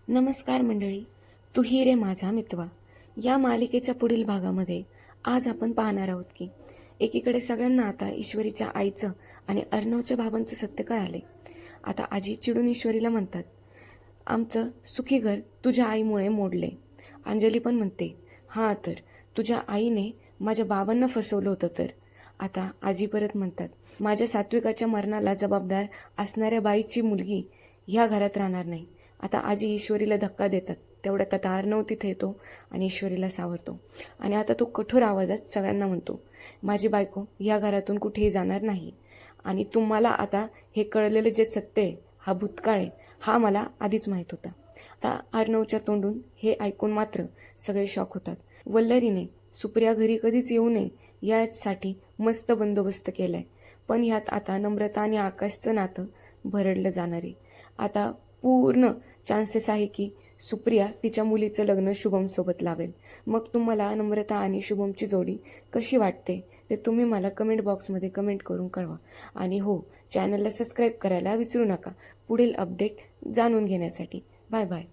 नमस्कार मंडळी, तू ही रे माझा मितवा या मालिकेच्या पुढील भागामध्ये आज आपण पाहणार आहोत की एकीकडे सगळ्यांना आता ईश्वरीच्या आईचं आणि अर्णवच्या बाबांचं सत्य कळाले. आता आजी चिडून ईश्वरीला म्हणतात, आमचं सुखी घर तुझ्या आईमुळे मोडले. अंजली पण म्हणते, हां तर तुझ्या आईने माझ्या बाबांना फसवलं होतं तर. आता आजी परत म्हणतात, माझ्या सात्विकाच्या मरणाला जबाबदार असणाऱ्या बाईची मुलगी ह्या घरात राहणार नाही. आता आजी ईश्वरीला धक्का देतात. तेवढ्यात आता अर्णव तिथे येतो आणि ईश्वरीला सावरतो आणि आता तो कठोर आवाजात सगळ्यांना म्हणतो, माझी बायको या घरातून कुठेही जाणार नाही आणि तुम्हाला आता हे कळलेलं जे सत्य आहे, हा भूतकाळ आहे, हा मला आधीच माहीत होता. आता अर्णवच्या तोंडून हे ऐकून मात्र सगळे शॉक होतात. वल्लरीने सुप्रिया घरी कधीच येऊ नये यासाठी मस्त बंदोबस्त केलाय, पण ह्यात आता नम्रता आणि आकाशचं नातं भरडलं जाणार आहे. आता पूर्ण चान्सेस आहे की सुप्रिया तिच्या मुलीचं लग्न शुभमसोबत लावेल. मग तुम्हाला नम्रता आणि शुभमची जोडी कशी वाटते ते तुम्ही मला कमेंट बॉक्समध्ये कमेंट करून कळवा. आणि हो, चॅनलला सबस्क्राईब करायला विसरू नका पुढील अपडेट जाणून घेण्यासाठी. Bye bye.